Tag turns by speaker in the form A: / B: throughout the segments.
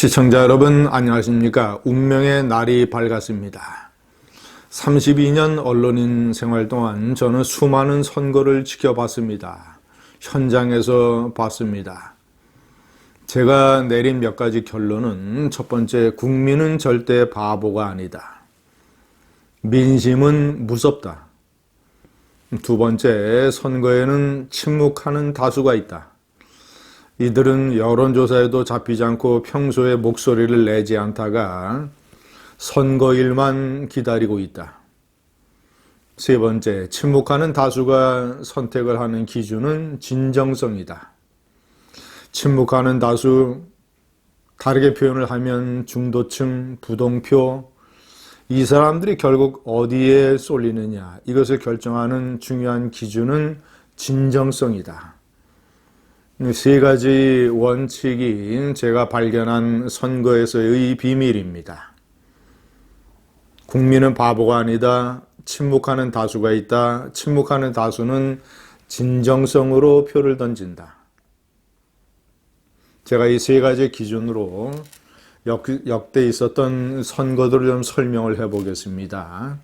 A: 시청자 여러분 안녕하십니까? 운명의 날이 밝았습니다. 32년 언론인 생활 동안 저는 수많은 선거를 지켜봤습니다. 현장에서 봤습니다. 제가 내린 몇 가지 결론은 첫 번째, 국민은 절대 바보가 아니다. 민심은 무섭다. 두 번째, 선거에는 침묵하는 다수가 있다. 이들은 여론조사에도 잡히지 않고 평소에 목소리를 내지 않다가 선거일만 기다리고 있다. 세 번째, 침묵하는 다수가 선택을 하는 기준은 진정성이다. 침묵하는 다수, 다르게 표현을 하면 중도층, 부동표, 이 사람들이 결국 어디에 쏠리느냐, 이것을 결정하는 중요한 기준은 진정성이다. 세 가지 원칙이 제가 발견한 선거에서의 비밀입니다. 국민은 바보가 아니다. 침묵하는 다수가 있다. 침묵하는 다수는 진정성으로 표를 던진다. 제가 이 세 가지 기준으로 역대 있었던 선거들을 좀 설명을 해보겠습니다.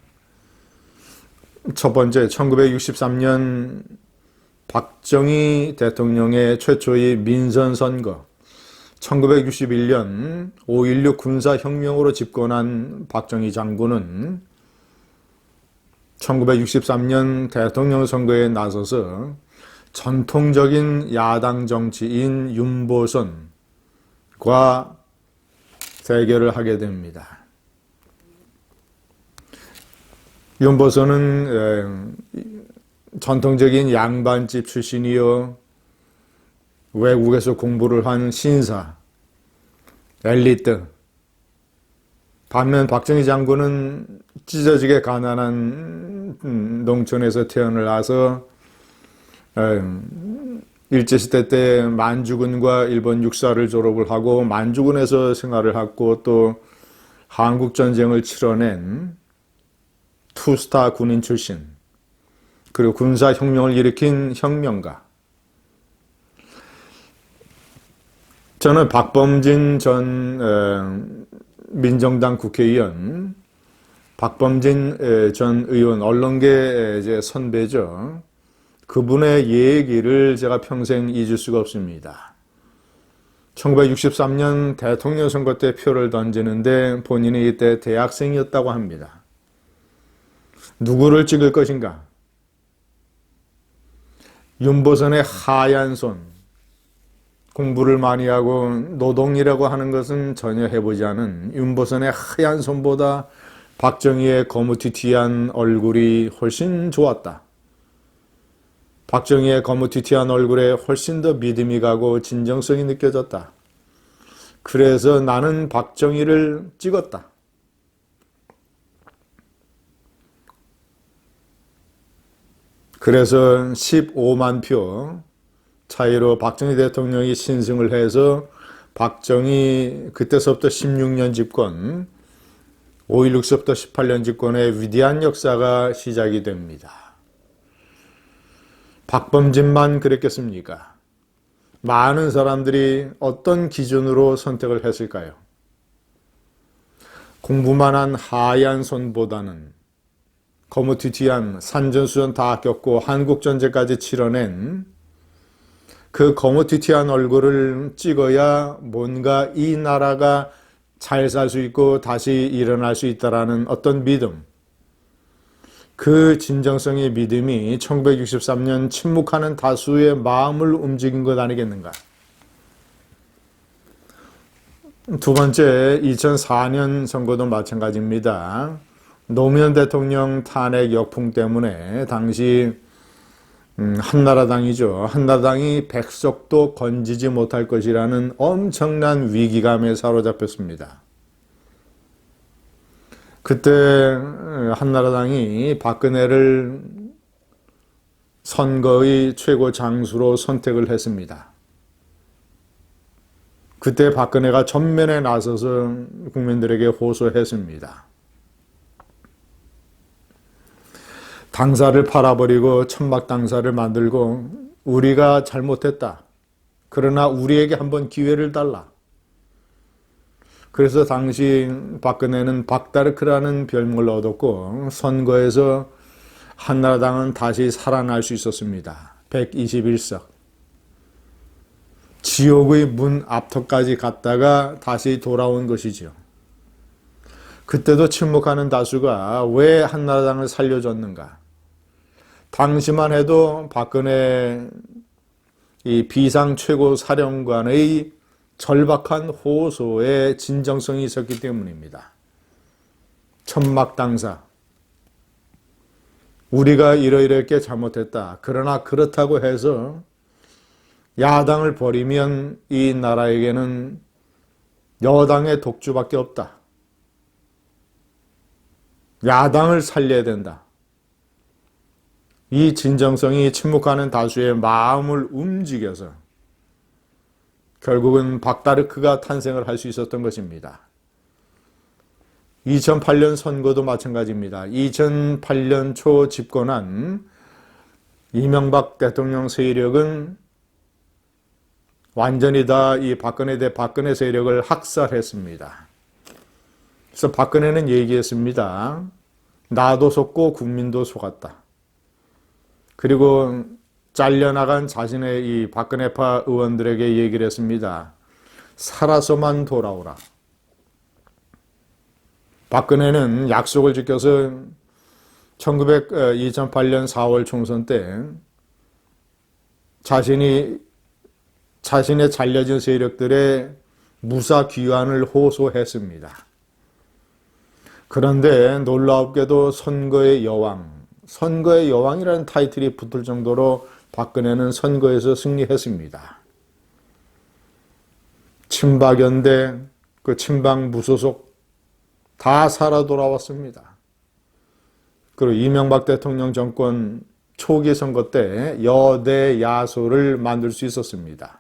A: 첫 번째, 1963년 박정희 대통령의 최초의 민선선거, 1961년 5.16 군사혁명으로 집권한 박정희 장군은 1963년 대통령 선거에 나서서 전통적인 야당 정치인 윤보선과 대결을 하게 됩니다. 윤보선은 전통적인 양반집 출신이요, 외국에서 공부를 한 신사, 엘리트. 반면 박정희 장군은 찢어지게 가난한 농촌에서 태어나서 일제시대 때 만주군과 일본 육사를 졸업을 하고 만주군에서 생활을 하고 또 한국전쟁을 치러낸 투스타 군인 출신, 그리고 군사혁명을 일으킨 혁명가. 저는 박범진 전 민정당 국회의원, 박범진 전 의원, 언론계 선배죠. 그분의 얘기를 제가 평생 잊을 수가 없습니다. 1963년 대통령 선거 때 표를 던지는데 본인이 이때 대학생이었다고 합니다. 누구를 찍을 것인가? 윤보선의 하얀 손, 공부를 많이 하고 노동이라고 하는 것은 전혀 해보지 않은 윤보선의 하얀 손보다 박정희의 거무튀튀한 얼굴이 훨씬 좋았다. 박정희의 거무튀튀한 얼굴에 훨씬 더 믿음이 가고 진정성이 느껴졌다. 그래서 나는 박정희를 찍었다. 그래서 15만 표 차이로 박정희 대통령이 신승을 해서 박정희 그때서부터 16년 집권, 5.16서부터 18년 집권의 위대한 역사가 시작이 됩니다. 박범진만 그랬겠습니까? 많은 사람들이 어떤 기준으로 선택을 했을까요? 공부만 한 하얀 손보다는 거무튀튀한 산전수전 다 겪고 한국전쟁까지 치러낸 그 거무튀튀한 얼굴을 찍어야 뭔가 이 나라가 잘 살 수 있고 다시 일어날 수 있다라는 어떤 믿음, 그 진정성의 믿음이 1963년 침묵하는 다수의 마음을 움직인 것 아니겠는가. 두 번째, 2004년 선거도 마찬가지입니다. 노무현 대통령 탄핵 역풍 때문에 당시 한나라당이죠. 한나라당이 백석도 건지지 못할 것이라는 엄청난 위기감에 사로잡혔습니다. 그때 한나라당이 박근혜를 선거의 최고 장수로 선택을 했습니다. 그때 박근혜가 전면에 나서서 국민들에게 호소했습니다. 당사를 팔아버리고 천막 당사를 만들고 우리가 잘못했다. 그러나 우리에게 한번 기회를 달라. 그래서 당시 박근혜는 박다르크라는 별명을 얻었고 선거에서 한나라당은 다시 살아날 수 있었습니다. 121석. 지옥의 문 앞터까지 갔다가 다시 돌아온 것이지요. 그때도 침묵하는 다수가 왜 한나라당을 살려줬는가? 당시만 해도 박근혜 이 비상 최고 사령관의 절박한 호소에 진정성이 있었기 때문입니다. 천막당사. 우리가 이러이렇게 잘못했다. 그러나 그렇다고 해서 야당을 버리면 이 나라에게는 여당의 독주밖에 없다. 야당을 살려야 된다. 이 진정성이 침묵하는 다수의 마음을 움직여서 결국은 박다르크가 탄생을 할 수 있었던 것입니다. 2008년 선거도 마찬가지입니다. 2008년 초 집권한 이명박 대통령 세력은 완전히 다 이 박근혜 세력을 학살했습니다. 그래서 박근혜는 얘기했습니다. 나도 속고 국민도 속았다. 그리고 잘려나간 자신의 이 박근혜파 의원들에게 얘기를 했습니다. 살아서만 돌아오라. 박근혜는 약속을 지켜서 2008년 4월 총선 때 자신의 잘려진 세력들의 무사 귀환을 호소했습니다. 그런데 놀랍게도 선거의 여왕이라는 타이틀이 붙을 정도로 박근혜는 선거에서 승리했습니다. 친박연대, 그 친박 무소속 다 살아 돌아왔습니다. 그리고 이명박 대통령 정권 초기 선거 때 여대 야소를 만들 수 있었습니다.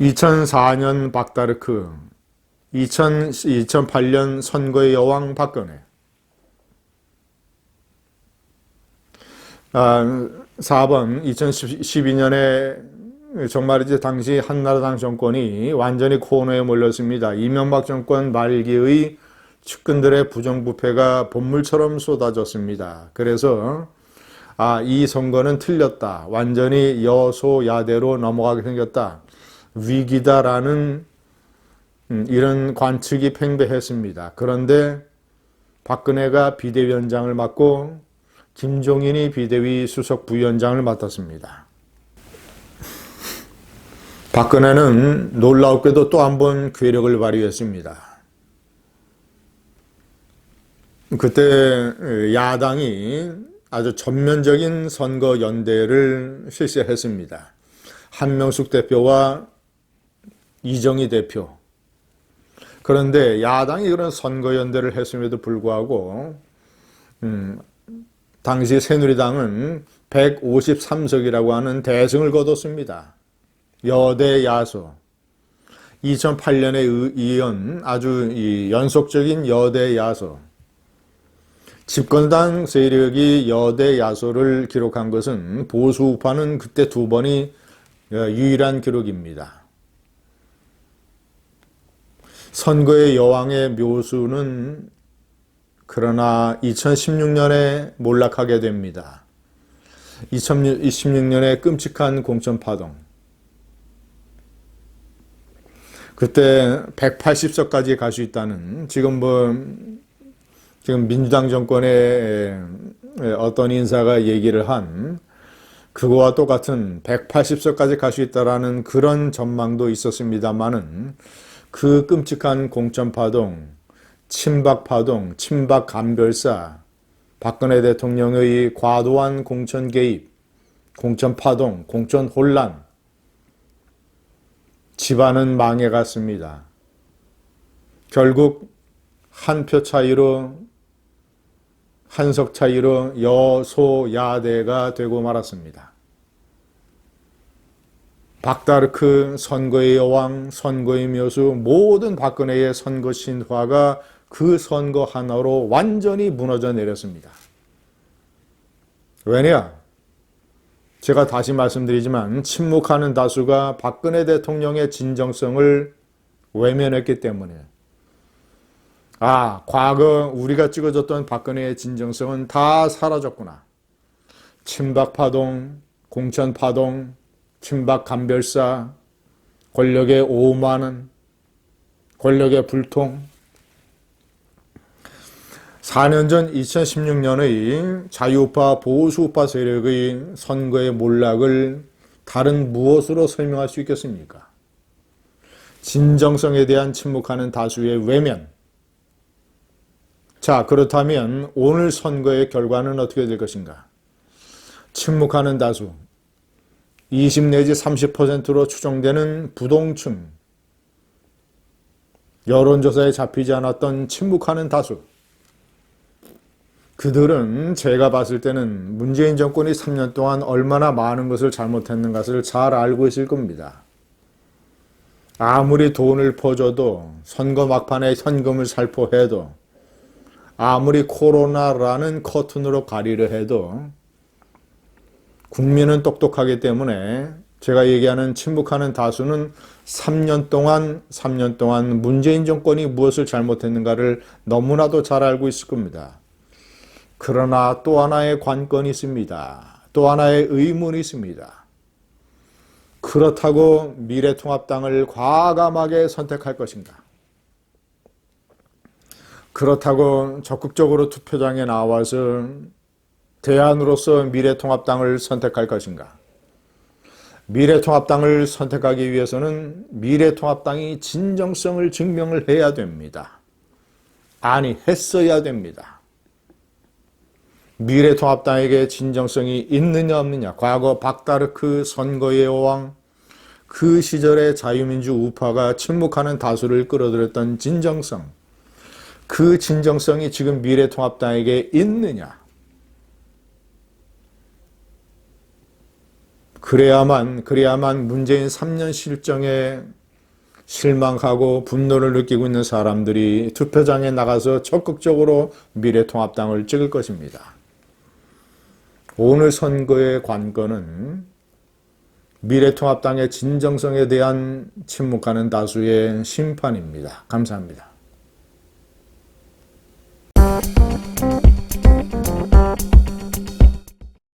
A: 2004년 박다르크, 2008년 선거의 여왕 박근혜. 4번 2012년에 정말 이제 당시 한나라당 정권이 완전히 코너에 몰렸습니다. 이명박 정권 말기의 측근들의 부정부패가 본물처럼 쏟아졌습니다. 그래서 이 선거는 틀렸다. 완전히 여소야대로 넘어가게 생겼다. 위기다라는 이런 관측이 팽배했습니다. 그런데 박근혜가 비대위원장을 맡고 김종인이 비대위 수석 부위원장을 맡았습니다. 박근혜는 놀랍게도 또 한 번 괴력을 발휘했습니다. 그때 야당이 아주 전면적인 선거 연대를 실시했습니다. 한명숙 대표와 이정희 대표. 그런데 야당이 그런 선거 연대를 했음에도 불구하고 당시 새누리당은 153석이라고 하는 대승을 거뒀습니다. 여대 야소. 2008년에 이은 아주 연속적인 여대 야소. 집권당 세력이 여대 야소를 기록한 것은 보수 우파는 그때 2번이 유일한 기록입니다. 선거의 여왕의 묘수는 그러나 2016년에 몰락하게 됩니다. 2016년에 끔찍한 공천파동. 그때 180석까지 갈 수 있다는 지금 민주당 정권의 어떤 인사가 얘기를 한 그거와 똑같은 180석까지 갈 수 있다라는 그런 전망도 있었습니다만은 그 끔찍한 공천파동, 친박파동, 친박감별사, 박근혜 대통령의 과도한 공천 개입, 공천파동, 공천혼란, 집안은 망해갔습니다. 결국 한 표 차이로, 한석 차이로 여소야대가 되고 말았습니다. 박다르크, 선거의 여왕, 선거의 묘수, 모든 박근혜의 선거 신화가 그 선거 하나로 완전히 무너져 내렸습니다. 왜냐? 제가 다시 말씀드리지만 침묵하는 다수가 박근혜 대통령의 진정성을 외면했기 때문에 과거 우리가 찍어줬던 박근혜의 진정성은 다 사라졌구나. 친박파동, 공천파동, 친박감별사, 권력의 오만은, 권력의 불통. 4년 전 2016년의 자유우파 보수우파 세력의 선거의 몰락을 다른 무엇으로 설명할 수 있겠습니까? 진정성에 대한 침묵하는 다수의 외면. 자, 그렇다면 오늘 선거의 결과는 어떻게 될 것인가? 침묵하는 다수, 20 내지 30%로 추정되는 부동층, 여론조사에 잡히지 않았던 침묵하는 다수, 그들은 제가 봤을 때는 문재인 정권이 3년 동안 얼마나 많은 것을 잘못했는가를 잘 알고 있을 겁니다. 아무리 돈을 퍼줘도, 선거 막판에 현금을 살포해도, 아무리 코로나라는 커튼으로 가리려 해도 국민은 똑똑하기 때문에 제가 얘기하는 침묵하는 다수는 3년 동안 문재인 정권이 무엇을 잘못했는가를 너무나도 잘 알고 있을 겁니다. 그러나 또 하나의 관건이 있습니다. 또 하나의 의문이 있습니다. 그렇다고 미래통합당을 과감하게 선택할 것인가? 그렇다고 적극적으로 투표장에 나와서 대안으로서 미래통합당을 선택할 것인가? 미래통합당을 선택하기 위해서는 미래통합당이 진정성을 증명을 해야 됩니다. 아니, 했어야 됩니다. 미래통합당에게 진정성이 있느냐 없느냐, 과거 박다르크 선거의 여왕, 그 시절의 자유민주 우파가 침묵하는 다수를 끌어들였던 진정성, 그 진정성이 지금 미래통합당에게 있느냐. 그래야만 문재인 3년 실정에 실망하고 분노를 느끼고 있는 사람들이 투표장에 나가서 적극적으로 미래통합당을 찍을 것입니다. 오늘 선거의 관건은 미래통합당의 진정성에 대한 침묵하는 다수의 심판입니다. 감사합니다.